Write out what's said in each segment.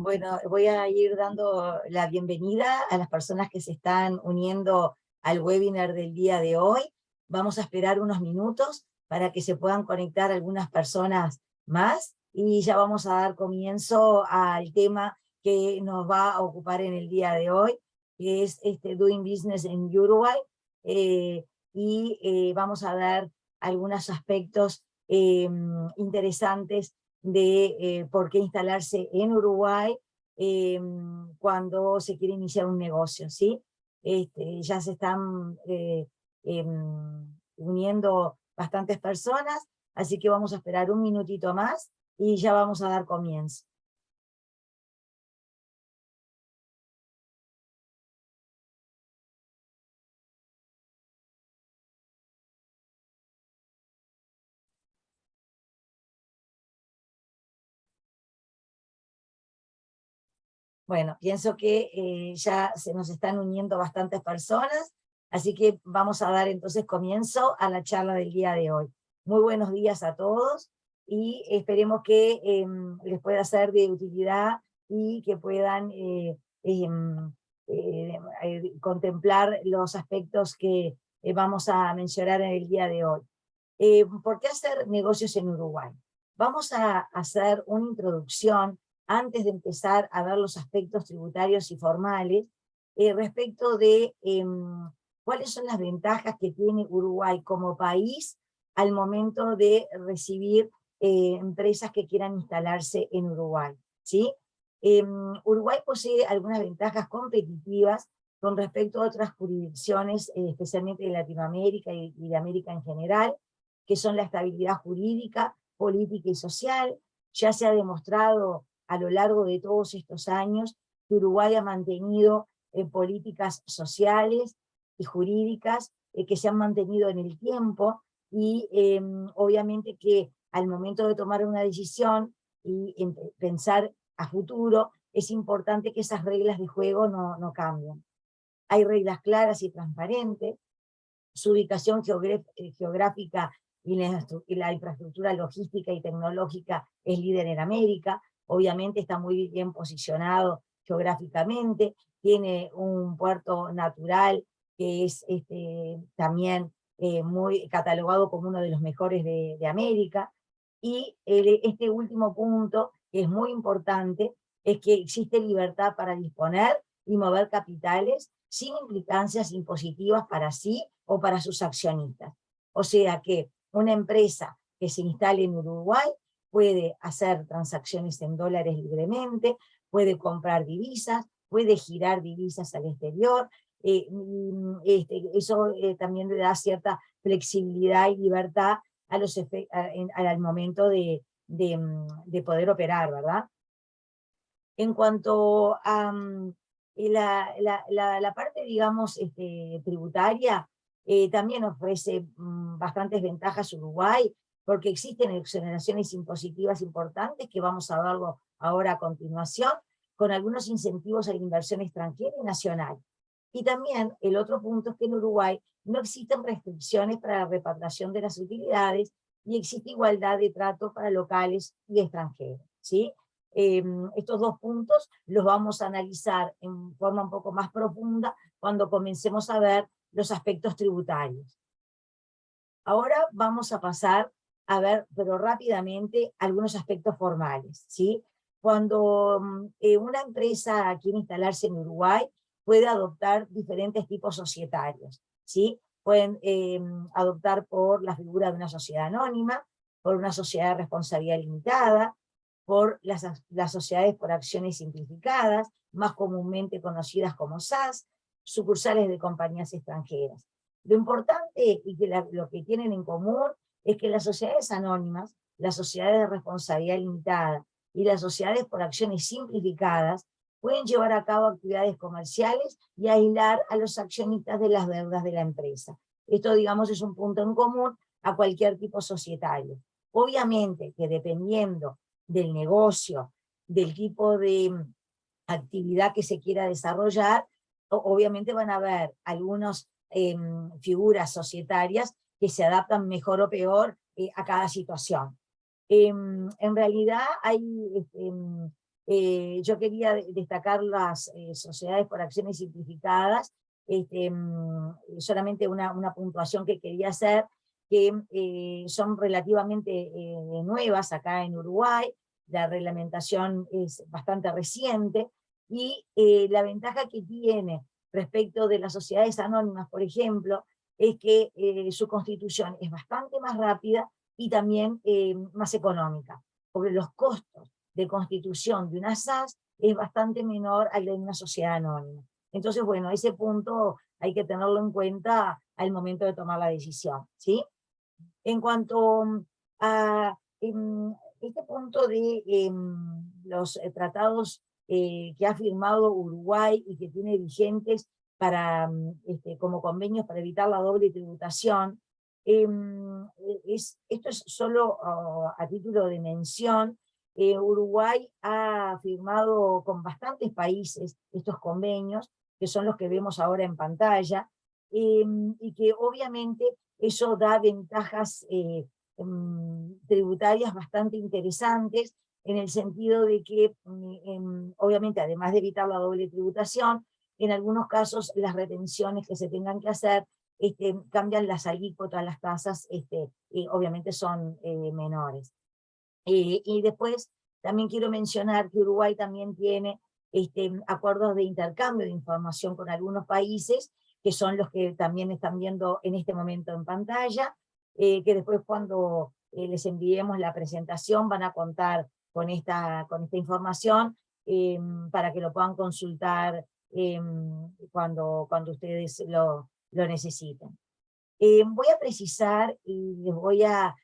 Bueno, voy a ir dando la bienvenida a las personas que se están uniendo al webinar del día de hoy. Vamos a esperar unos minutos para que se puedan conectar algunas personas más y ya vamos a dar comienzo al tema que nos va a ocupar en el día de hoy, que es Doing Business en Uruguay, vamos a ver algunos aspectos interesantes de por qué instalarse en Uruguay cuando se quiere iniciar un negocio, ¿sí? Ya se están uniendo bastantes personas, así que vamos a esperar un minutito más y ya vamos a dar comienzo. Bueno, pienso que ya se nos están uniendo bastantes personas, así que vamos a dar entonces comienzo a la charla del día de hoy. Muy buenos días a todos y esperemos que les pueda ser de utilidad y que puedan contemplar los aspectos que vamos a mencionar en el día de hoy. ¿Por qué hacer negocios en Uruguay? Vamos a hacer una introducción antes de empezar a ver los aspectos tributarios y formales, respecto de cuáles son las ventajas que tiene Uruguay como país al momento de recibir empresas que quieran instalarse en Uruguay, ¿sí? Uruguay posee algunas ventajas competitivas con respecto a otras jurisdicciones, especialmente de Latinoamérica y de América en general, que son la estabilidad jurídica, política y social. Ya se ha demostrado a lo largo de todos estos años que Uruguay ha mantenido políticas sociales y jurídicas que se han mantenido en el tiempo y obviamente que al momento de tomar una decisión y pensar a futuro, es importante que esas reglas de juego no cambien. Hay reglas claras y transparentes, su ubicación geográfica y la infraestructura logística y tecnológica es líder en América, obviamente está muy bien posicionado geográficamente, tiene un puerto natural que es también muy catalogado como uno de los mejores de América, y este último punto, que es muy importante, es que existe libertad para disponer y mover capitales sin implicancias impositivas para sí o para sus accionistas. O sea que una empresa que se instale en Uruguay puede hacer transacciones en dólares libremente, puede comprar divisas, puede girar divisas al exterior, eso también le da cierta flexibilidad y libertad a al momento de poder operar, ¿verdad? En cuanto a la parte, digamos, tributaria, también ofrece bastantes ventajas Uruguay, porque existen exoneraciones impositivas importantes, que vamos a verlo ahora a continuación, con algunos incentivos a la inversión extranjera y nacional. Y también el otro punto es que en Uruguay no existen restricciones para la repatriación de las utilidades y existe igualdad de trato para locales y extranjeros, ¿sí? Estos dos puntos los vamos a analizar en forma un poco más profunda cuando comencemos a ver los aspectos tributarios. Ahora vamos a pasar a ver, pero rápidamente, algunos aspectos formales, ¿sí? Cuando una empresa quiere instalarse en Uruguay, puede adoptar diferentes tipos societarios, ¿sí? Pueden adoptar por la figura de una sociedad anónima, por una sociedad de responsabilidad limitada, por las sociedades por acciones simplificadas, más comúnmente conocidas como SAS, sucursales de compañías extranjeras. Lo importante y que lo que tienen en común es que las sociedades anónimas, las sociedades de responsabilidad limitada y las sociedades por acciones simplificadas pueden llevar a cabo actividades comerciales y aislar a los accionistas de las deudas de la empresa. Esto, digamos, es un punto en común a cualquier tipo societario. Obviamente que dependiendo del negocio, del tipo de actividad que se quiera desarrollar, obviamente van a haber algunas figuras societarias que se adaptan mejor o peor a cada situación. En realidad hay Yo quería destacar las sociedades por acciones simplificadas, solamente una puntuación que quería hacer, que son relativamente nuevas acá en Uruguay, la reglamentación es bastante reciente, y la ventaja que tiene respecto de las sociedades anónimas, por ejemplo, es que su constitución es bastante más rápida y también más económica, porque los costos de constitución de una SAS es bastante menor al de una sociedad anónima. Entonces, bueno, ese punto hay que tenerlo en cuenta al momento de tomar la decisión, ¿sí? En cuanto a este punto de los tratados que ha firmado Uruguay y que tiene vigentes para, como convenios para evitar la doble tributación, esto es solo a título de mención. Uruguay ha firmado con bastantes países estos convenios, que son los que vemos ahora en pantalla, y que obviamente eso da ventajas tributarias bastante interesantes, en el sentido de que, obviamente, además de evitar la doble tributación, en algunos casos las retenciones que se tengan que hacer cambian las alícuotas, las tasas, obviamente son menores. Y después también quiero mencionar que Uruguay también tiene acuerdos de intercambio de información con algunos países, que son los que también están viendo en este momento en pantalla, que después cuando les enviemos la presentación van a contar con esta información para que lo puedan consultar cuando ustedes lo necesiten. Voy a precisar y les voy a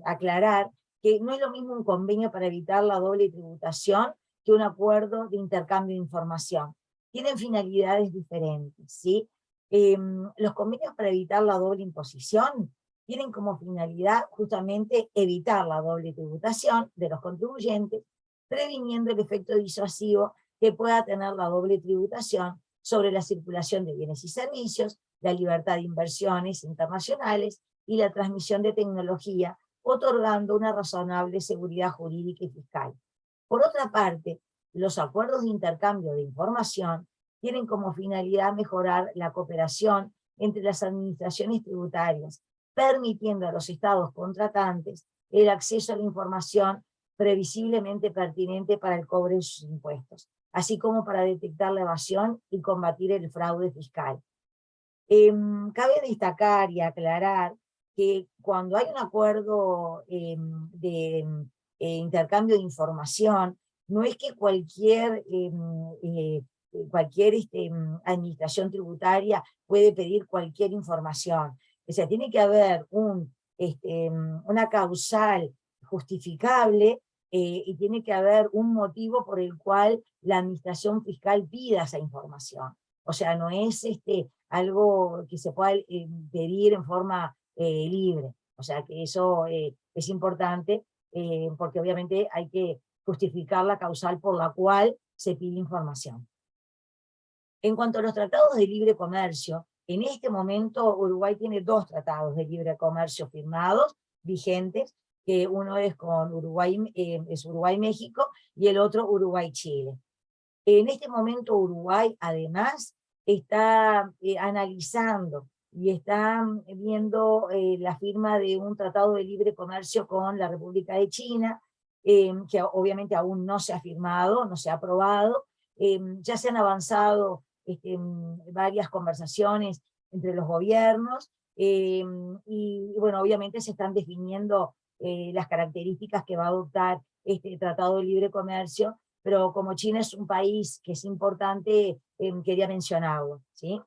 aclarar que no es lo mismo un convenio para evitar la doble tributación que un acuerdo de intercambio de información. Tienen finalidades diferentes, ¿sí? Los convenios para evitar la doble imposición tienen como finalidad justamente evitar la doble tributación de los contribuyentes, previniendo el efecto disuasivo que pueda tener la doble tributación sobre la circulación de bienes y servicios, la libertad de inversiones internacionales y la transmisión de tecnología, otorgando una razonable seguridad jurídica y fiscal. Por otra parte, los acuerdos de intercambio de información tienen como finalidad mejorar la cooperación entre las administraciones tributarias, permitiendo a los estados contratantes el acceso a la información previsiblemente pertinente para el cobro de sus impuestos, así como para detectar la evasión y combatir el fraude fiscal. Cabe destacar y aclarar que cuando hay un acuerdo de intercambio de información, no es que cualquier administración tributaria puede pedir cualquier información. O sea, tiene que haber una causal justificable y tiene que haber un motivo por el cual la administración fiscal pida esa información. O sea, no es algo que se pueda pedir en forma libre. O sea, que eso es importante porque obviamente hay que justificar la causal por la cual se pide información. En cuanto a los tratados de libre comercio, en este momento Uruguay tiene 2 tratados de libre comercio firmados, vigentes, que uno es con Uruguay, es Uruguay-México, y el otro Uruguay-Chile. En este momento Uruguay, además, está analizando y está viendo la firma de un tratado de libre comercio con la República de China, que obviamente aún no se ha firmado, no se ha aprobado. Ya se han avanzado varias conversaciones entre los gobiernos, y bueno, obviamente se están definiendo las características que va a adoptar este tratado de libre comercio, pero como China es un país que es importante, quería mencionarlo, ¿sí?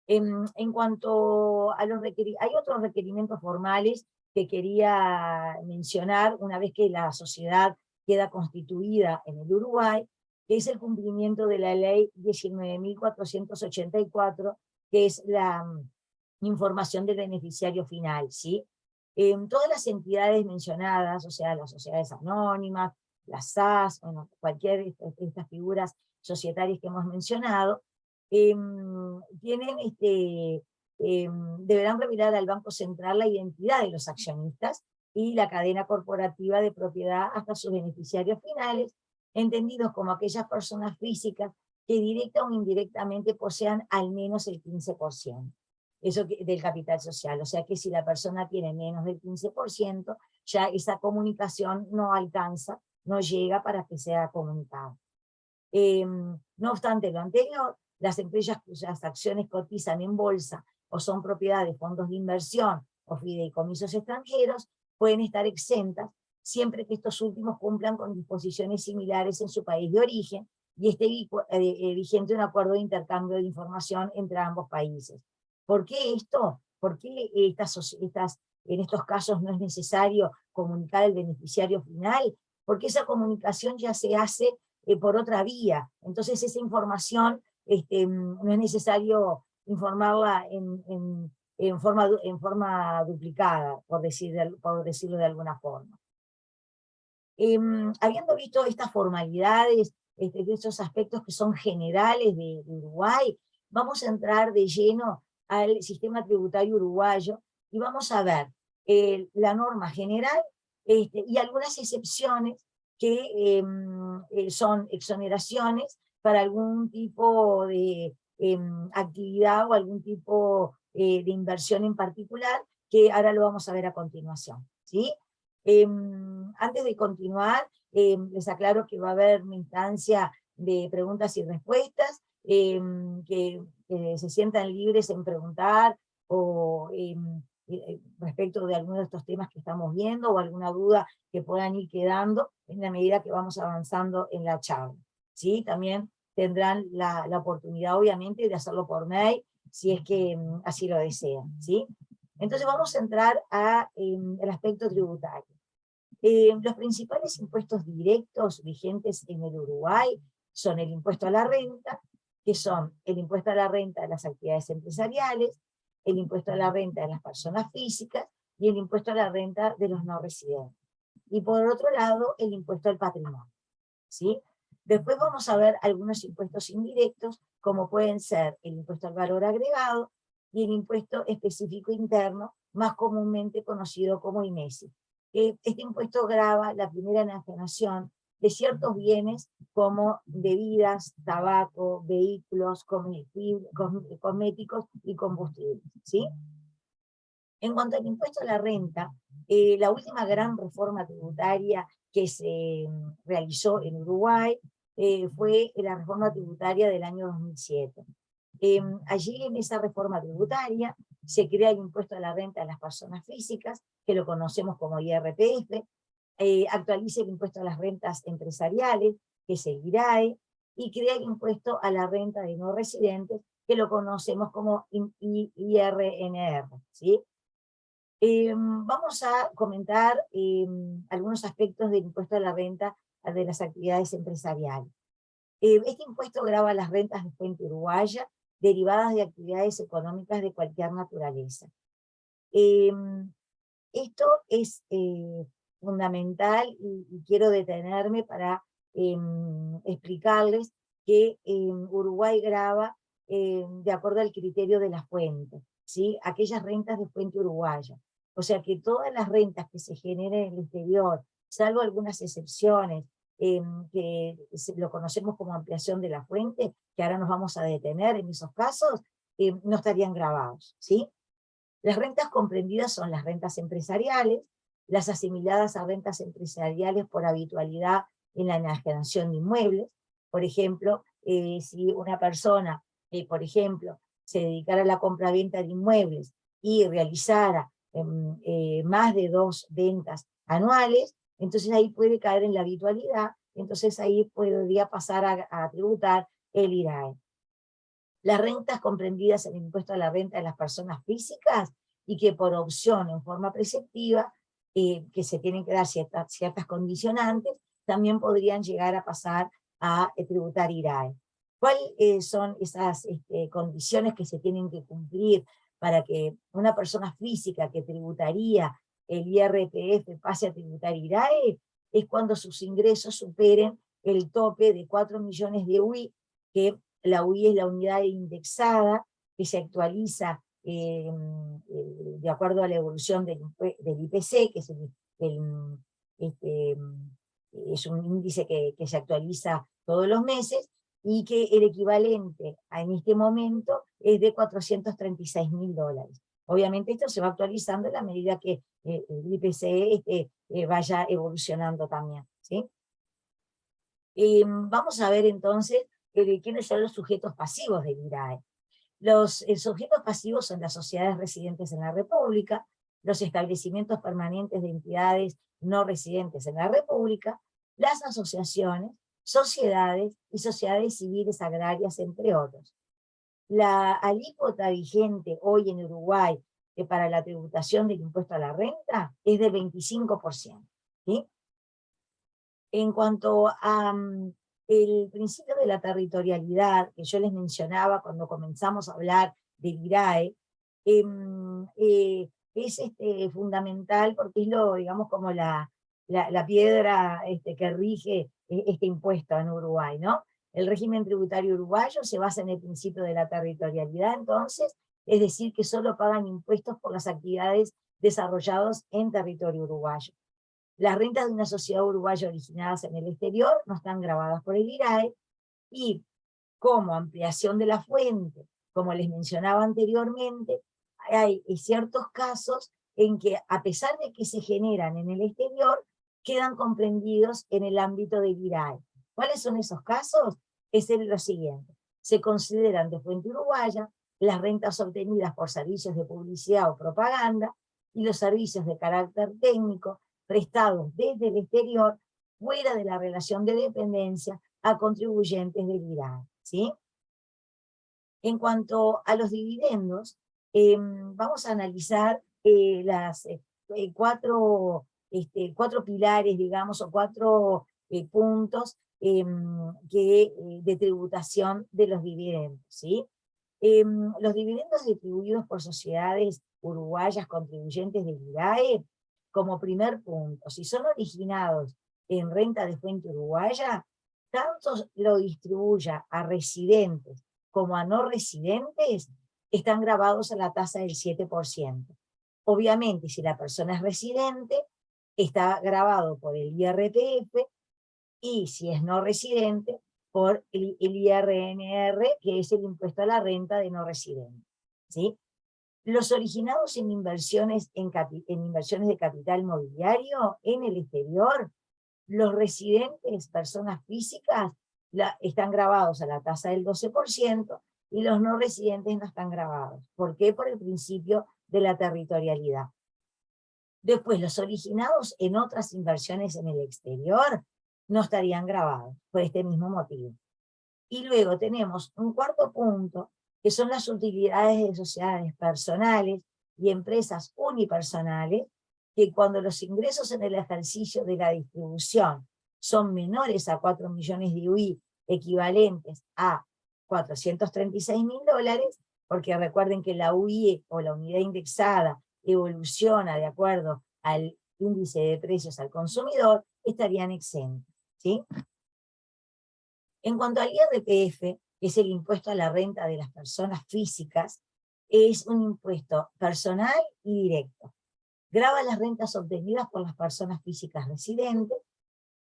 En cuanto a hay otros requerimientos formales que quería mencionar una vez que la sociedad queda constituida en el Uruguay, que es el cumplimiento de la ley 19.484, que es la información del beneficiario final, ¿sí? Todas las entidades mencionadas, o sea, las sociedades anónimas, las SAS, bueno, cualquier de estas figuras societarias que hemos mencionado, tienen deberán revelar al Banco Central la identidad de los accionistas y la cadena corporativa de propiedad hasta sus beneficiarios finales, entendidos como aquellas personas físicas que directa o indirectamente posean al menos el 15%. Eso del capital social, o sea que si la persona tiene menos del 15%, ya esa comunicación no alcanza, no llega para que sea comunicada. No obstante lo anterior, las empresas cuyas acciones cotizan en bolsa o son propiedad de fondos de inversión o fideicomisos extranjeros pueden estar exentas siempre que estos últimos cumplan con disposiciones similares en su país de origen y esté vigente un acuerdo de intercambio de información entre ambos países. ¿Por qué esto? ¿Por qué en estos casos no es necesario comunicar al beneficiario final? Porque esa comunicación ya se hace por otra vía. Entonces esa información no es necesario informarla en forma duplicada, por decirlo de alguna forma. Habiendo visto estas formalidades, estos aspectos que son generales de Uruguay, vamos a entrar de lleno al sistema tributario uruguayo y vamos a ver la norma general y algunas excepciones que son exoneraciones para algún tipo de actividad o algún tipo de inversión en particular, que ahora lo vamos a ver a continuación, ¿sí? Antes de continuar, les aclaro que va a haber una instancia de preguntas y respuestas, que se sientan libres en preguntar o respecto de alguno de estos temas que estamos viendo o alguna duda que puedan ir quedando en la medida que vamos avanzando en la charla, ¿sí? También tendrán la oportunidad, obviamente, de hacerlo por mail, si es que así lo desean, ¿sí? Entonces vamos a entrar al aspecto tributario. Los principales impuestos directos vigentes en el Uruguay son el impuesto a la renta, que son el impuesto a la renta de las actividades empresariales, el impuesto a la renta de las personas físicas y el impuesto a la renta de los no residentes. Y por otro lado, el impuesto al patrimonio, ¿sí? Después vamos a ver algunos impuestos indirectos, como pueden ser el impuesto al valor agregado y el impuesto específico interno, más comúnmente conocido como IMESI. Este impuesto grava la primera enajenación de ciertos bienes como bebidas, tabaco, vehículos, cosméticos y combustibles, ¿sí? En cuanto al impuesto a la renta, la última gran reforma tributaria que se realizó en Uruguay fue la reforma tributaria del año 2007. Allí en esa reforma tributaria se crea el impuesto a la renta de las personas físicas, que lo conocemos como IRPF, actualiza el impuesto a las rentas empresariales, que es el IRAE, y crea el impuesto a la renta de no residentes, que lo conocemos como IRNR, ¿sí? Vamos a comentar algunos aspectos del impuesto a la renta de las actividades empresariales. Este impuesto grava las rentas de fuente uruguaya derivadas de actividades económicas de cualquier naturaleza. Esto es fundamental y quiero detenerme para explicarles que Uruguay grava de acuerdo al criterio de la fuente, ¿sí? Aquellas rentas de fuente uruguaya. O sea que todas las rentas que se generen en el exterior, salvo algunas excepciones, que lo conocemos como ampliación de la fuente, que ahora nos vamos a detener en esos casos, no estarían gravados, ¿sí? Las rentas comprendidas son las rentas empresariales, las asimiladas a rentas empresariales por habitualidad en la enajenación de inmuebles. Por ejemplo, si una persona, por ejemplo, se dedicara a la compra-venta de inmuebles y realizara más de 2 ventas anuales, entonces ahí puede caer en la habitualidad, entonces ahí podría pasar a tributar el IRAE. Las rentas comprendidas en el impuesto a la renta de las personas físicas y que por opción en forma preceptiva, que se tienen que dar ciertas condicionantes, también podrían llegar a pasar a tributar IRAE. ¿Cuáles son esas condiciones que se tienen que cumplir para que una persona física que tributaría el IRPF pase a tributar IRAE? Es cuando sus ingresos superen el tope de 4 millones de UI, que la UI es la unidad indexada que se actualiza de acuerdo a la evolución del IPC, que es es un índice que se actualiza todos los meses, y que el equivalente en este momento es de $436.000. Obviamente esto se va actualizando en la medida que el IPC vaya evolucionando también, ¿sí? Vamos a ver entonces quiénes son los sujetos pasivos del IRAE. Los sujetos pasivos son las sociedades residentes en la República, los establecimientos permanentes de entidades no residentes en la República, las asociaciones, sociedades y sociedades civiles agrarias, entre otros. La alícuota vigente hoy en Uruguay para la tributación del impuesto a la renta es del 25%. ¿Sí? En cuanto a el principio de la territorialidad que yo les mencionaba cuando comenzamos a hablar del IRAE, es fundamental porque es digamos, como la piedra que rige este impuesto en Uruguay, ¿no? El régimen tributario uruguayo se basa en el principio de la territorialidad, entonces, es decir, que solo pagan impuestos por las actividades desarrolladas en territorio uruguayo. Las rentas de una sociedad uruguaya originadas en el exterior no están gravadas por el IRAE, y como ampliación de la fuente, como les mencionaba anteriormente, hay ciertos casos en que, a pesar de que se generan en el exterior, quedan comprendidos en el ámbito del IRAE. ¿Cuáles son esos casos? Es lo siguiente: se consideran de fuente uruguaya las rentas obtenidas por servicios de publicidad o propaganda y los servicios de carácter técnico prestados desde el exterior, fuera de la relación de dependencia, a contribuyentes del IRAE, ¿sí? En cuanto a los dividendos, vamos a analizar las cuatro pilares, digamos, o cuatro puntos de tributación de los dividendos, ¿sí? Los dividendos distribuidos por sociedades uruguayas contribuyentes del IRAE, como primer punto, si son originados en renta de fuente uruguaya, tanto lo distribuya a residentes como a no residentes, están grabados a la tasa del 7%. Obviamente, si la persona es residente, está grabado por el IRPF, y si es no residente, por el IRNR, que es el impuesto a la renta de no residente, ¿sí? Los originados en inversiones, en inversiones de capital mobiliario en el exterior, los residentes, personas físicas, están grabados a la tasa del 12%, y los no residentes no están grabados. ¿Por qué? Por el principio de la territorialidad. Después, los originados en otras inversiones en el exterior no estarían grabados por este mismo motivo. Y luego tenemos un cuarto punto, que son las utilidades de sociedades personales y empresas unipersonales, que cuando los ingresos en el ejercicio de la distribución son menores a 4 millones de UI, equivalentes a $436.000, porque recuerden que la UI o la unidad indexada evoluciona de acuerdo al índice de precios al consumidor, estarían exentos, ¿sí? En cuanto al IRPF, que es el impuesto a la renta de las personas físicas, es un impuesto personal y directo. Grava las rentas obtenidas por las personas físicas residentes,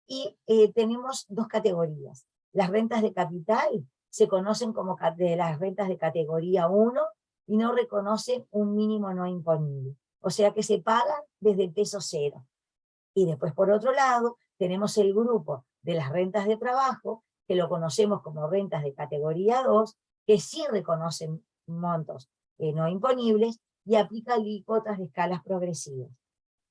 y tenemos dos categorías. Las rentas de capital se conocen como de las rentas de categoría 1 y no reconocen un mínimo no imponible. O sea que se pagan desde el peso cero. Y después, por otro lado, tenemos el grupo de las rentas de trabajo, que lo conocemos como rentas de categoría 2, que sí reconocen montos no imponibles y aplica alícuotas de escalas progresivas.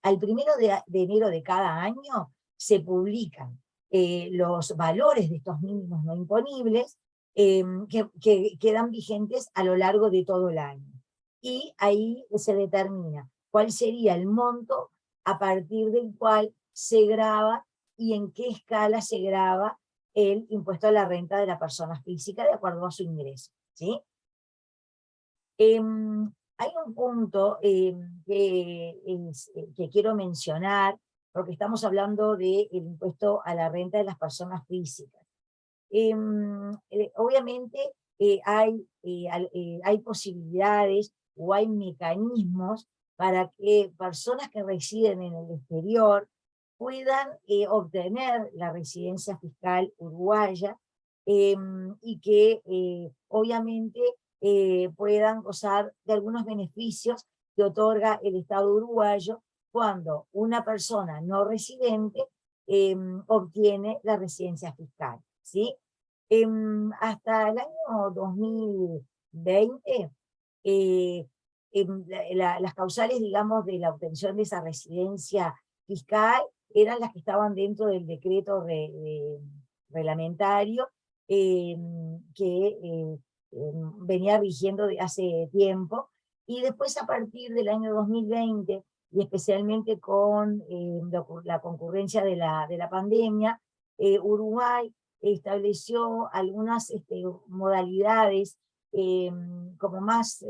Al 1 de enero de cada año se publican los valores de estos mínimos no imponibles que quedan vigentes a lo largo de todo el año. Y ahí se determina cuál sería el monto a partir del cual se grava y en qué escala se grava el impuesto a la renta de la persona física de acuerdo a su ingreso, ¿sí? Hay un punto que quiero mencionar, porque estamos hablando del impuesto a la renta de las personas físicas. Obviamente hay posibilidades o hay mecanismos para que personas que residen en el exterior puedan obtener la residencia fiscal uruguaya, y que obviamente puedan gozar de algunos beneficios que otorga el Estado uruguayo cuando una persona no residente obtiene la residencia fiscal, ¿sí? Hasta el año 2020, las causales, digamos, de la obtención de esa residencia fiscal eran las que estaban dentro del decreto reglamentario que venía rigiendo de hace tiempo, y después a partir del año 2020, y especialmente con la concurrencia de la pandemia, Uruguay estableció algunas modalidades como más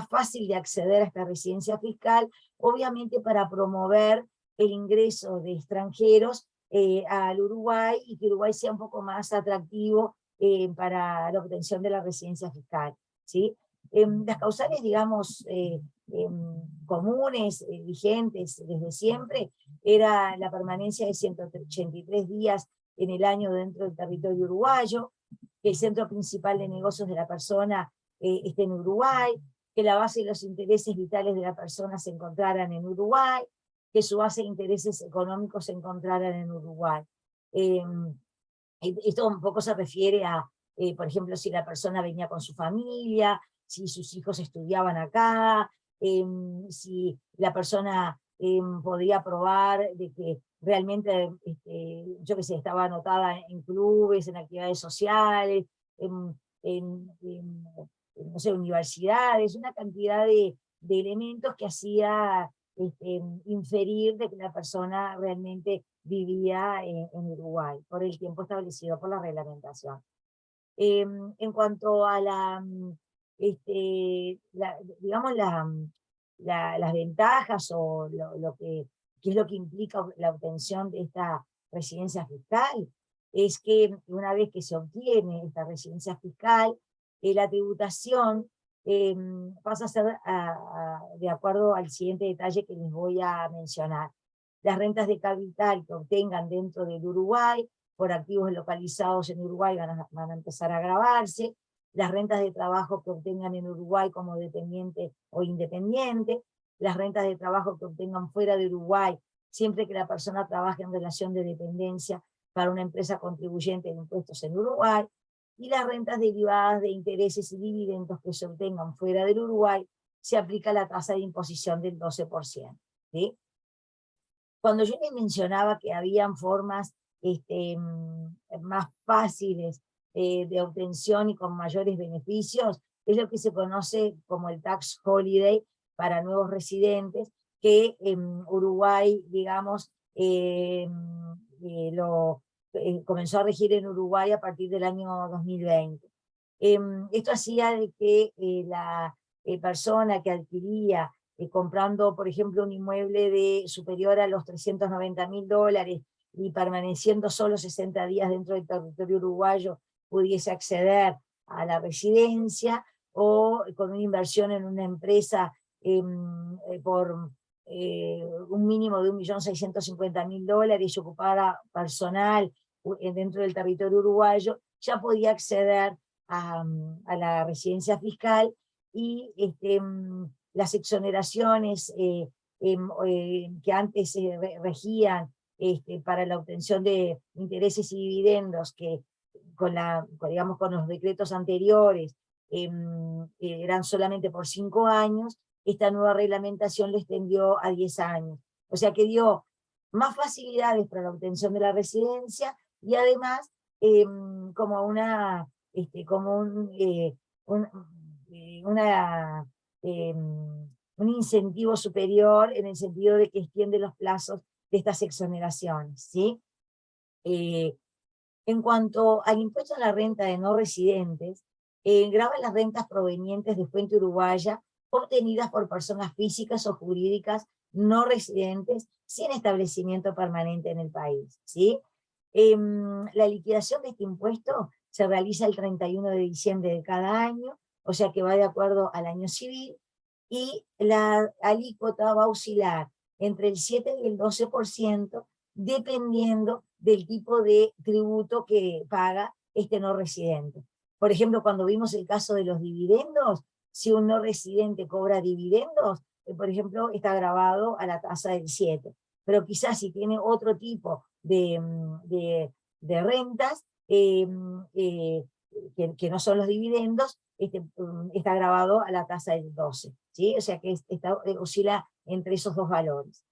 fácil de acceder a esta residencia fiscal, obviamente para promover el ingreso de extranjeros al Uruguay, y que Uruguay sea un poco más atractivo para la obtención de la residencia fiscal, ¿sí? Las causales, digamos, comunes, vigentes desde siempre, era la permanencia de 183 días en el año dentro del territorio uruguayo, que el centro principal de negocios de la persona esté en Uruguay, que la base de los intereses vitales de la persona se encontraran en Uruguay, que su base de intereses económicos se encontraran en Uruguay. Esto un poco se refiere a, por ejemplo, si la persona venía con su familia, si sus hijos estudiaban acá, si la persona podía probar de que realmente, yo qué sé, estaba anotada en clubes, en actividades sociales, en, en, en, no sé, universidades, una cantidad de elementos que hacía inferir de que la persona realmente vivía en Uruguay, por el tiempo establecido por la reglamentación. En cuanto a digamos, las ventajas o qué es lo que implica la obtención de esta residencia fiscal, es que una vez que se obtiene esta residencia fiscal, la tributación pasa a ser de acuerdo al siguiente detalle que les voy a mencionar. Las rentas de capital que obtengan dentro del Uruguay por activos localizados en Uruguay van a empezar a gravarse, las rentas de trabajo que obtengan en Uruguay como dependiente o independiente, las rentas de trabajo que obtengan fuera de Uruguay, siempre que la persona trabaje en relación de dependencia para una empresa contribuyente de impuestos en Uruguay, y las rentas derivadas de intereses y dividendos que se obtengan fuera del Uruguay, se aplica la tasa de imposición del 12%. ¿Sí? Cuando yo les mencionaba que habían formas más fáciles de obtención y con mayores beneficios, es lo que se conoce como el tax holiday para nuevos residentes, que en Uruguay, digamos, comenzó a regir en Uruguay a partir del año 2020. Esto hacía de que la persona que adquiría comprando, por ejemplo, un inmueble superior a los $390.000 y permaneciendo solo 60 días dentro del territorio uruguayo, pudiese acceder a la residencia, o con una inversión en una empresa por un mínimo de $1.650.000 y ocupara personal dentro del territorio uruguayo, ya podía acceder a la residencia fiscal, y las exoneraciones que antes regían para la obtención de intereses y dividendos, que digamos, con los decretos anteriores eran solamente por 5 años, esta nueva reglamentación lo extendió a 10 años. O sea que dio más facilidades para la obtención de la residencia, y además como un incentivo superior, en el sentido de que extiende los plazos de estas exoneraciones, ¿sí? En cuanto al impuesto a la renta de no residentes, grava las rentas provenientes de fuente uruguaya obtenidas por personas físicas o jurídicas no residentes sin establecimiento permanente en el país, ¿sí? La liquidación de este impuesto se realiza el 31 de diciembre de cada año, o sea que va de acuerdo al año civil, y la alícuota va a oscilar entre el 7 y el 12%, dependiendo del tipo de tributo que paga este no residente. Por ejemplo, cuando vimos el caso de los dividendos, si un no residente cobra dividendos, por ejemplo, está grabado a la tasa del 7. Pero quizás si tiene otro tipo de rentas, que no son los dividendos, está grabado a la tasa del 12, ¿sí? O sea que oscila entre esos dos valores.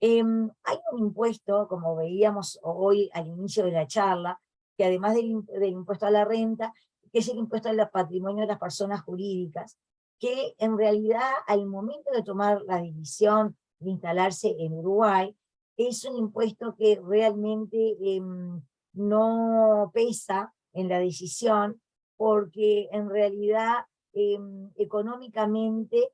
Hay un impuesto, como veíamos hoy al inicio de la charla, que además del impuesto a la renta, que es el impuesto al patrimonio de las personas jurídicas, que en realidad al momento de tomar la decisión de instalarse en Uruguay, es un impuesto que realmente no pesa en la decisión, porque en realidad económicamente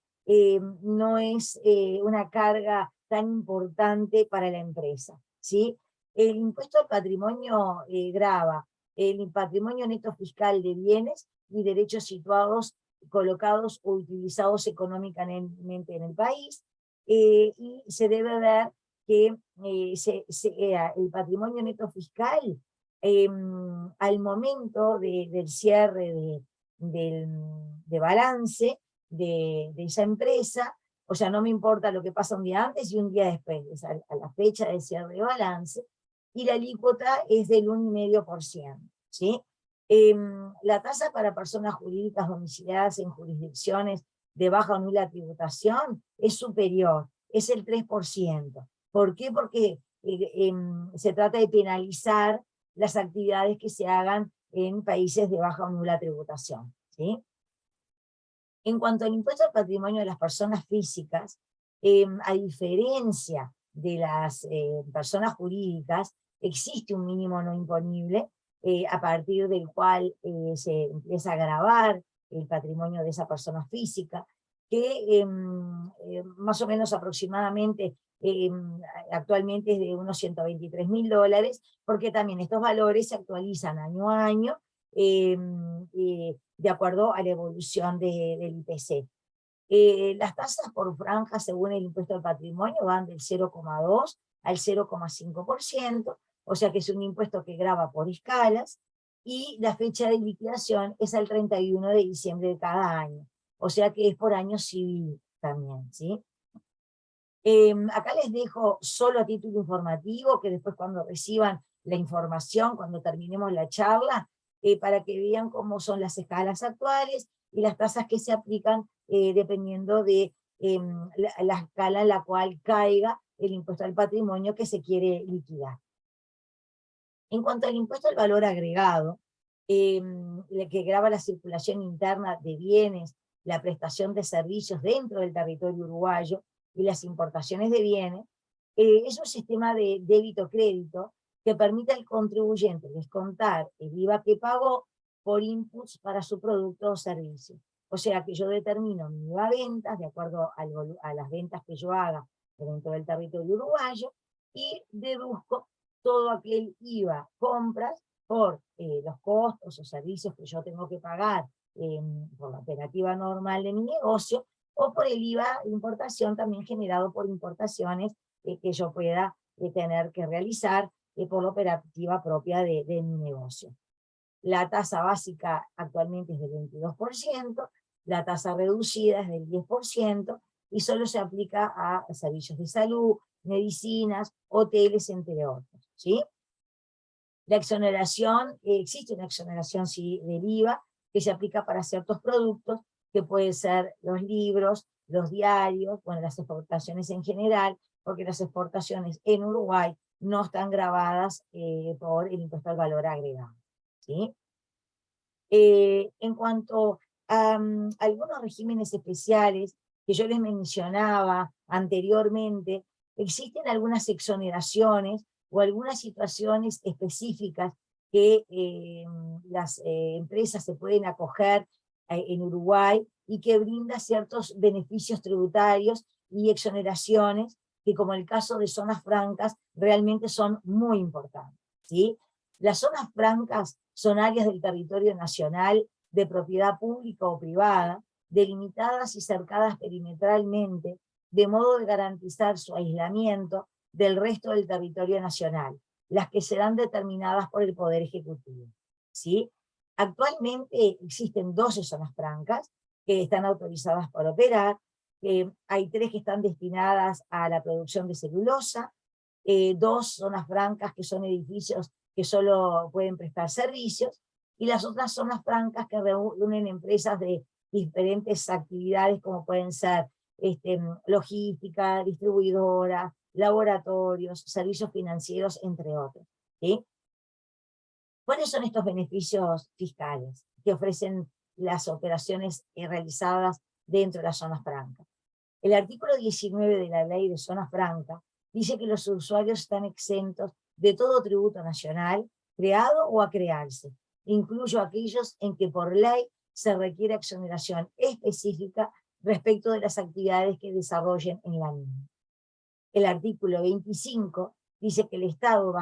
no es una carga tan importante para la empresa, ¿sí? El impuesto al patrimonio grava el patrimonio neto fiscal de bienes y derechos situados, colocados o utilizados económicamente en el país, y se debe ver que el patrimonio neto fiscal, al momento del cierre de balance de esa empresa, o sea, no me importa lo que pasa un día antes y un día después, a la fecha de cierre de balance, y la alícuota es del 1,5%, ¿sí? La tasa para personas jurídicas domiciliadas en jurisdicciones de baja o nula tributación es superior, es el 3%. ¿Por qué? Porque se trata de penalizar las actividades que se hagan en países de baja o nula tributación, ¿sí? En cuanto al impuesto al patrimonio de las personas físicas, a diferencia de las personas jurídicas, existe un mínimo no imponible a partir del cual se empieza a gravar el patrimonio de esa persona física, que más o menos aproximadamente actualmente es de unos $123.000, porque también estos valores se actualizan año a año de acuerdo a la evolución del IPC. Las tasas por franja según el impuesto al patrimonio van del 0,2 al 0,5%, o sea que es un impuesto que grava por escalas, y la fecha de liquidación es el 31 de diciembre de cada año, o sea que es por año civil también, ¿sí? Acá les dejo solo a título informativo, que después cuando reciban la información, cuando terminemos la charla, para que vean cómo son las escalas actuales y las tasas que se aplican dependiendo de la escala en la cual caiga el impuesto al patrimonio que se quiere liquidar. En cuanto al impuesto al valor agregado, que grava la circulación interna de bienes, la prestación de servicios dentro del territorio uruguayo y las importaciones de bienes, es un sistema de débito-crédito que permite al contribuyente descontar el IVA que pagó por inputs para su producto o servicio. O sea que yo determino mi IVA ventas de acuerdo a las ventas que yo haga dentro del territorio uruguayo y deduzco todo aquel IVA compras por los costos o servicios que yo tengo que pagar por la operativa normal de mi negocio, o por el IVA de importación también generado por importaciones que yo pueda tener que realizar por la operativa propia de mi negocio. La tasa básica actualmente es del 22%, la tasa reducida es del 10%, y solo se aplica a servicios de salud, medicinas, hoteles, entre otros, ¿sí? La exoneración, existe una exoneración sí, del IVA que se aplica para ciertos productos, que pueden ser los libros, los diarios, bueno, las exportaciones en general, porque las exportaciones en Uruguay no están gravadas por el impuesto al valor agregado, ¿sí? En cuanto a algunos regímenes especiales que yo les mencionaba anteriormente, existen algunas exoneraciones o algunas situaciones específicas que las empresas se pueden acoger en Uruguay y que brinda ciertos beneficios tributarios y exoneraciones que, como el caso de zonas francas, realmente son muy importantes, ¿sí? Las zonas francas son áreas del territorio nacional de propiedad pública o privada delimitadas y cercadas perimetralmente, de modo de garantizar su aislamiento del resto del territorio nacional, las que serán determinadas por el Poder Ejecutivo. ¿Sí? Actualmente existen 12 zonas francas que están autorizadas para operar. Hay 3 que están destinadas a la producción de celulosa, 2 zonas francas que son edificios que solo pueden prestar servicios, y las otras zonas francas que reúnen empresas de diferentes actividades como pueden ser logística, distribuidora, laboratorios, servicios financieros, entre otros. ¿Sí? ¿Cuáles son estos beneficios fiscales que ofrecen las operaciones realizadas dentro de las zonas francas? El artículo 19 de la Ley de Zonas Francas dice que los usuarios están exentos de todo tributo nacional, creado o a crearse, incluso aquellos en que por ley se requiere exoneración específica respecto de las actividades que desarrollen en la misma. El artículo 25 dice que el Estado,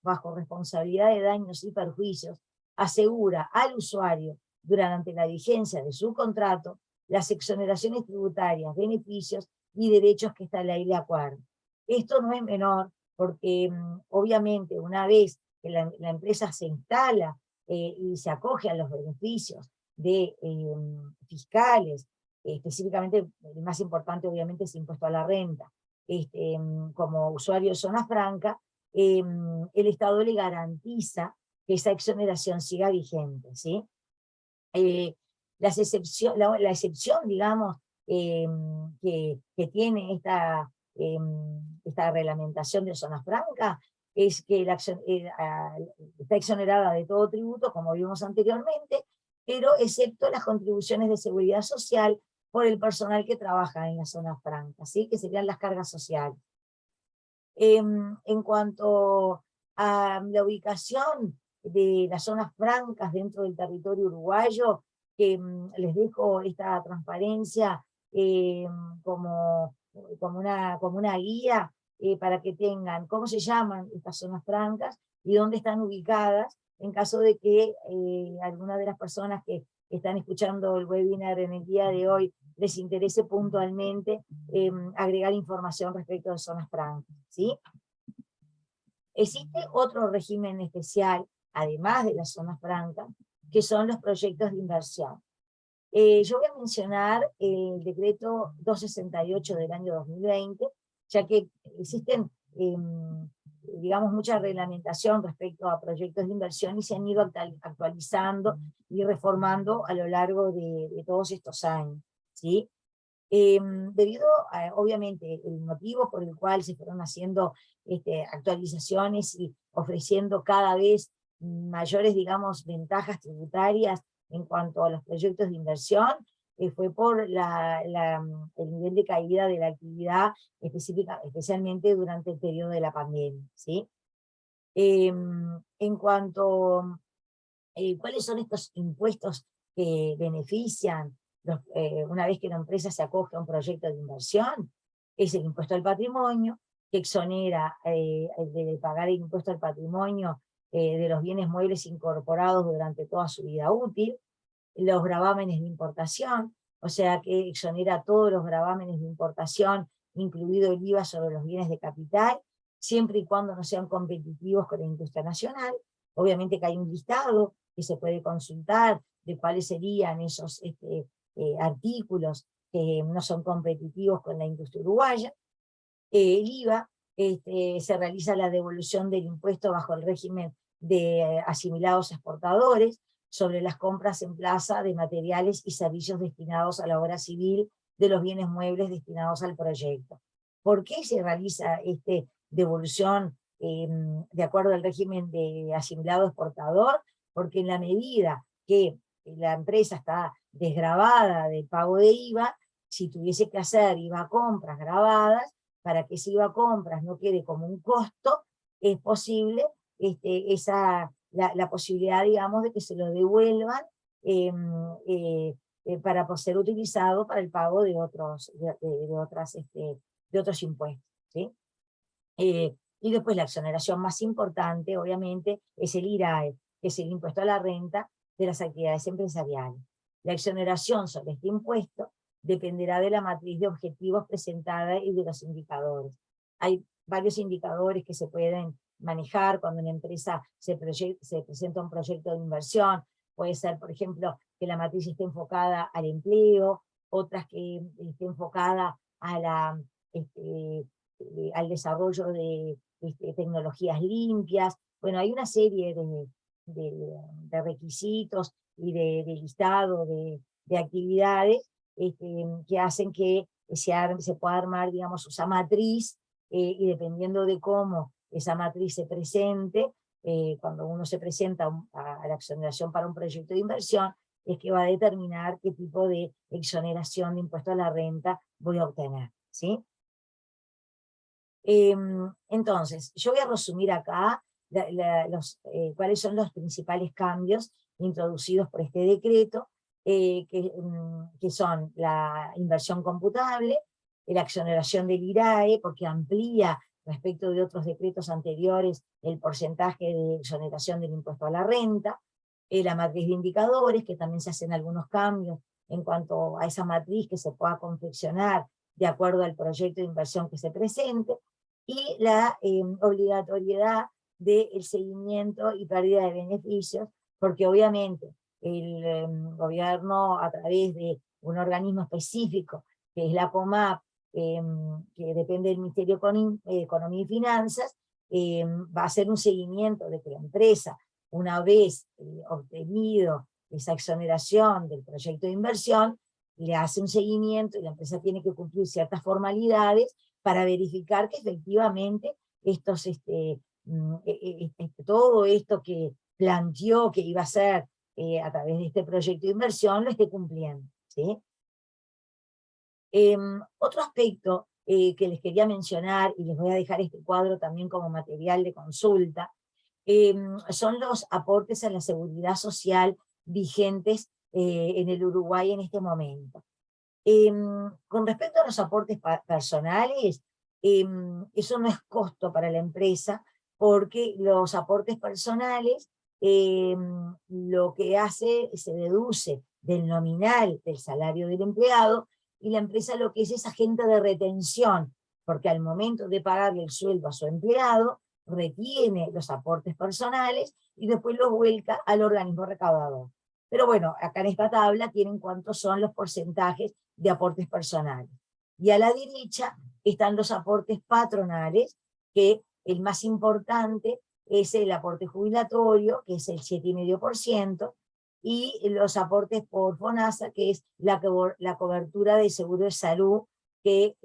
bajo responsabilidad de daños y perjuicios, asegura al usuario, durante la vigencia de su contrato, las exoneraciones tributarias, beneficios y derechos que esta ley le acuerda. Esto no es menor porque obviamente una vez que la empresa se instala y se acoge a los beneficios de fiscales, específicamente el más importante obviamente es impuesto a la renta, como usuario de zona franca, el Estado le garantiza que esa exoneración siga vigente, ¿sí? La excepción, digamos, que tiene esta reglamentación de zona franca es que está exonerada de todo tributo, como vimos anteriormente, pero excepto las contribuciones de seguridad social por el personal que trabaja en la zona franca, ¿sí? Que serían las cargas sociales. En cuanto a la ubicación de las zonas francas dentro del territorio uruguayo, que les dejo esta transparencia como una guía para que tengan cómo se llaman estas zonas francas y dónde están ubicadas, en caso de que alguna de las personas que están escuchando el webinar en el día de hoy les interese puntualmente agregar información respecto de zonas francas, ¿sí? Existe otro régimen especial, además de las zonas francas, que son los proyectos de inversión. Yo voy a mencionar el decreto 268 del año 2020, ya que existen, digamos, mucha reglamentación respecto a proyectos de inversión y se han ido actualizando y reformando a lo largo de todos estos años, ¿sí? Debido a, obviamente, el motivo por el cual se fueron haciendo actualizaciones y ofreciendo cada vez mayores, digamos, ventajas tributarias en cuanto a los proyectos de inversión, fue por el nivel de caída de la actividad, especialmente durante el periodo de la pandemia, ¿sí? En cuanto ¿cuáles son estos impuestos que benefician una vez que la empresa se acoge a un proyecto de inversión? Es el impuesto al patrimonio, que exonera de pagar el impuesto al patrimonio de los bienes muebles incorporados durante toda su vida útil, los gravámenes de importación, o sea que exonera todos los gravámenes de importación, incluido el IVA sobre los bienes de capital, siempre y cuando no sean competitivos con la industria nacional. Obviamente que hay un listado que se puede consultar de cuáles serían esos artículos que no son competitivos con la industria uruguaya. El IVA, se realiza la devolución del impuesto bajo el régimen de asimilados exportadores sobre las compras en plaza de materiales y servicios destinados a la obra civil de los bienes muebles destinados al proyecto. ¿Por qué se realiza esta devolución de acuerdo al régimen de asimilado exportador? Porque en la medida que la empresa está desgravada del pago de IVA, si tuviese que hacer IVA compras grabadas, para que ese IVA a compras no quede como un costo, es posible la posibilidad, digamos, de que se lo devuelvan para ser utilizado para el pago de otros impuestos, ¿sí? Y después la exoneración más importante, obviamente, es el IRAE, que es el impuesto a la renta de las actividades empresariales. La exoneración sobre este impuesto dependerá de la matriz de objetivos presentada y de los indicadores. Hay varios indicadores que se pueden manejar cuando una empresa se presenta un proyecto de inversión. Puede ser, por ejemplo, que la matriz esté enfocada al empleo, otras que esté enfocada a al desarrollo de tecnologías limpias. Bueno, hay una serie de requisitos y de listado de actividades que hacen que se pueda armar, digamos, esa matriz, y dependiendo de cómo esa matriz se presente, cuando uno se presenta a la exoneración para un proyecto de inversión, es que va a determinar qué tipo de exoneración de impuesto a la renta voy a obtener, ¿sí? Entonces, yo voy a resumir acá cuáles son los principales cambios introducidos por este decreto, que son la inversión computable, la exoneración del IRAE, porque amplía respecto de otros decretos anteriores el porcentaje de exoneración del impuesto a la renta, la matriz de indicadores, que también se hacen algunos cambios en cuanto a esa matriz que se pueda confeccionar de acuerdo al proyecto de inversión que se presente, y la obligatoriedad del seguimiento y pérdida de beneficios, porque obviamente el gobierno, a través de un organismo específico, que es la COMAP, que depende del Ministerio de Economía y Finanzas, va a hacer un seguimiento de que la empresa, una vez obtenido esa exoneración del proyecto de inversión, le hace un seguimiento y la empresa tiene que cumplir ciertas formalidades para verificar que efectivamente todo esto que planteó que iba a hacer a través de este proyecto de inversión lo esté cumpliendo, ¿sí? Otro aspecto que les quería mencionar, y les voy a dejar este cuadro también como material de consulta, son los aportes a la seguridad social vigentes en el Uruguay en este momento. Con respecto a los aportes personales, eso no es costo para la empresa, porque los aportes personales lo que hace, se deduce del nominal del salario del empleado, y la empresa lo que es agente de retención, porque al momento de pagarle el sueldo a su empleado, retiene los aportes personales y después los vuelca al organismo recaudador. Pero bueno, acá en esta tabla tienen cuántos son los porcentajes de aportes personales. Y a la derecha están los aportes patronales, que el más importante es el aporte jubilatorio, que es el 7,5%, y los aportes por FONASA, que es la cobertura de seguro de salud, que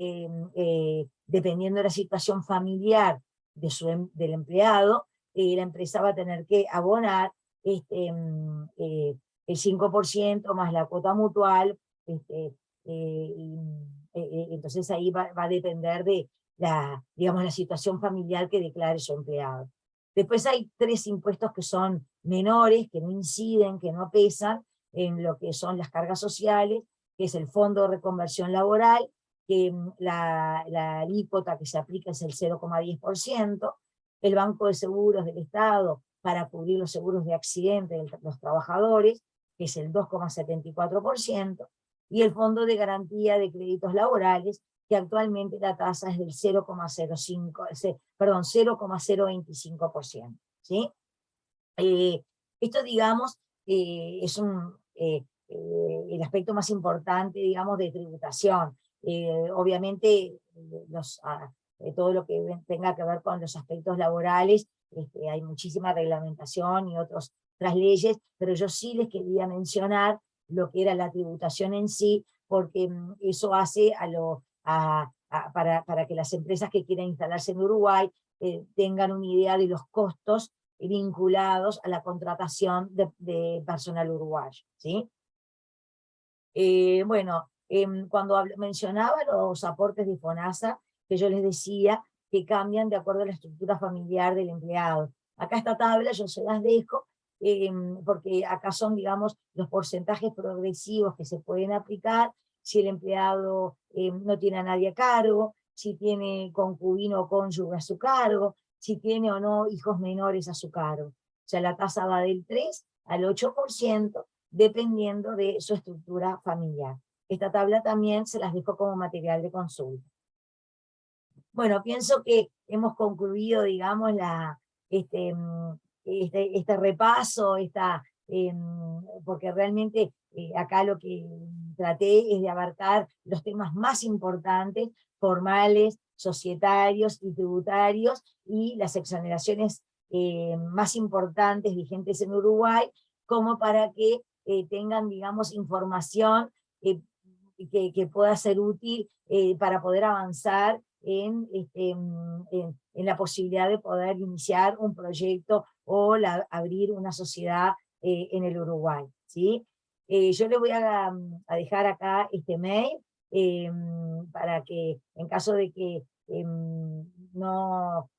dependiendo de la situación familiar del empleado, la empresa va a tener que abonar el 5% más la cuota mutual, entonces ahí va a depender de digamos, la situación familiar que declare su empleado. Después hay 3 impuestos que son menores, que no inciden, que no pesan en lo que son las cargas sociales, que es el Fondo de Reconversión Laboral, que la alícuota que se aplica es el 0,10%, el Banco de Seguros del Estado para cubrir los seguros de accidente de los trabajadores, que es el 2,74%, y el Fondo de Garantía de Créditos Laborales, que actualmente la tasa es del 0,025%. ¿Sí? Esto, digamos, es el aspecto más importante, digamos, de tributación. Obviamente, todo lo que tenga que ver con los aspectos laborales, hay muchísima reglamentación y otras leyes, pero yo sí les quería mencionar lo que era la tributación en sí, porque eso hace para que las empresas que quieran instalarse en Uruguay tengan una idea de los costos vinculados a la contratación de personal uruguayo, ¿sí? Bueno, cuando mencionaba los aportes de FONASA, que yo les decía que cambian de acuerdo a la estructura familiar del empleado. Acá esta tabla yo se las dejo, porque acá son, digamos, los porcentajes progresivos que se pueden aplicar si el empleado no tiene a nadie a cargo, si tiene concubino o cónyuge a su cargo, si tiene o no hijos menores a su cargo. O sea, la tasa va del 3 al 8%, dependiendo de su estructura familiar. Esta tabla también se las dejo como material de consulta. Bueno, pienso que hemos concluido, digamos, este repaso, porque realmente acá lo que traté es de abarcar los temas más importantes, formales, societarios y tributarios, y las exoneraciones más importantes vigentes en Uruguay, como para que tengan, digamos, información que pueda ser útil para poder avanzar en la posibilidad de poder iniciar un proyecto o abrir una sociedad en el Uruguay, ¿sí? Yo les voy a dejar acá este mail para que en caso de que no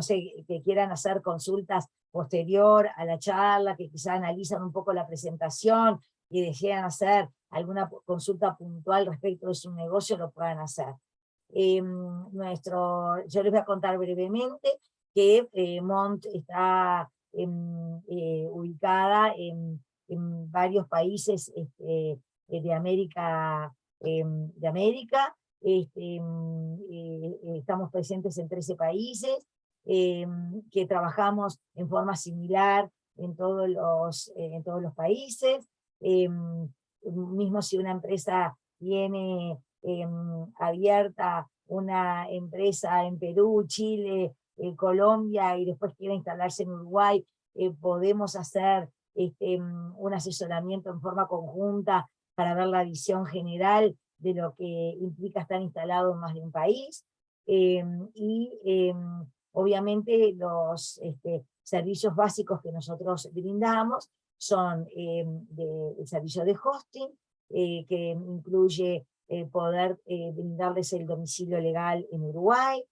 sé, que quieran hacer consultas posterior a la charla, que quizá analizan un poco la presentación y desean hacer alguna consulta puntual respecto de su negocio, lo puedan hacer. Yo les voy a contar brevemente que Mont está ubicada en varios países de América, estamos presentes en 13 países, que trabajamos en forma similar en todos los países, mismo si una empresa tiene abierta una empresa en Perú, Chile, Colombia, y después quiere instalarse en Uruguay, podemos hacer un asesoramiento en forma conjunta para ver la visión general de lo que implica estar instalado en más de un país, y obviamente los servicios básicos que nosotros brindamos son el servicio de hosting, que incluye poder brindarles el domicilio legal en Uruguay,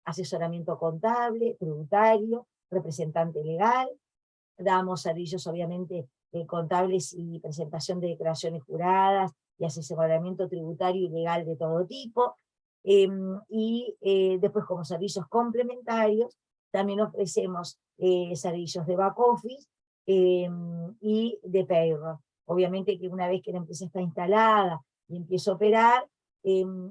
asesoramiento contable, tributario, representante legal, damos servicios obviamente contables y presentación de declaraciones juradas y asesoramiento tributario y legal de todo tipo, y después como servicios complementarios también ofrecemos servicios de back office y de payroll. Obviamente que una vez que la empresa está instalada y empieza a operar,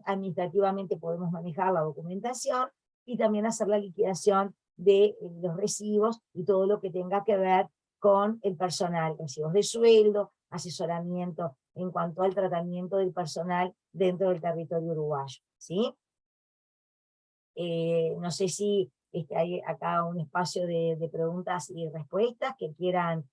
administrativamente podemos manejar la documentación y también hacer la liquidación de los recibos y todo lo que tenga que ver con el personal, recibos de sueldo, asesoramiento en cuanto al tratamiento del personal dentro del territorio uruguayo, ¿sí? No sé si hay acá un espacio de preguntas y respuestas que quieran,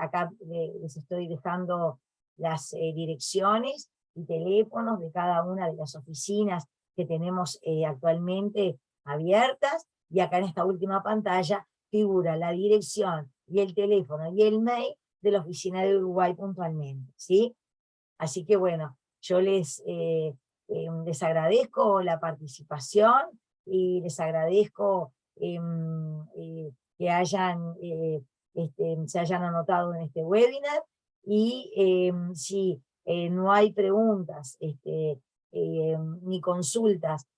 acá les estoy dejando las direcciones y teléfonos de cada una de las oficinas que tenemos actualmente abiertas, y acá en esta última pantalla figura la dirección y el teléfono y el mail de la oficina de Uruguay puntualmente, ¿sí? Así que bueno, yo les agradezco la participación y les agradezco que se hayan anotado en este webinar, y si no hay preguntas ni consultas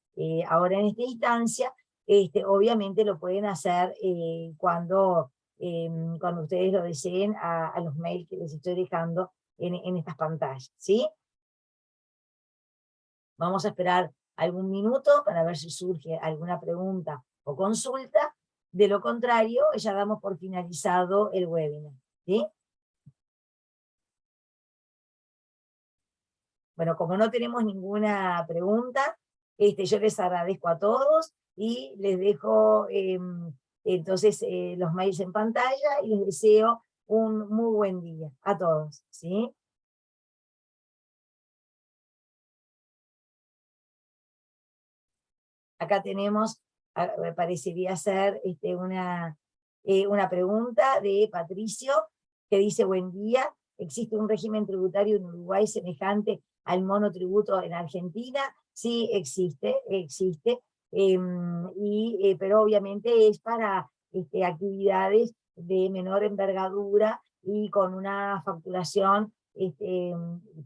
ahora en esta instancia, obviamente lo pueden hacer cuando ustedes lo deseen a los mails que les estoy dejando en estas pantallas, ¿sí? Vamos a esperar algún minuto para ver si surge alguna pregunta o consulta. De lo contrario, ya damos por finalizado el webinar, ¿sí? Bueno, como no tenemos ninguna pregunta, yo les agradezco a todos y les dejo entonces los mails en pantalla, y les deseo un muy buen día a todos, ¿sí? Acá tenemos, me parecería ser una pregunta de Patricio, que dice: buen día, ¿existe un régimen tributario en Uruguay semejante al monotributo en Argentina? Sí, existe, pero obviamente es para actividades de menor envergadura y con una facturación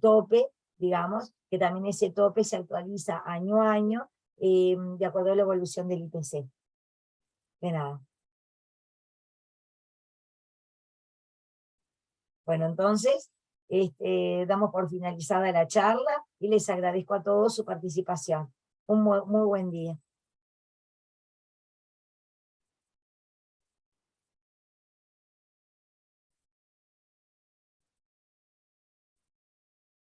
tope, digamos, que también ese tope se actualiza año a año, de acuerdo a la evolución del IPC. De nada. Bueno, entonces, damos por finalizada la charla y les agradezco a todos su participación. Un muy buen día.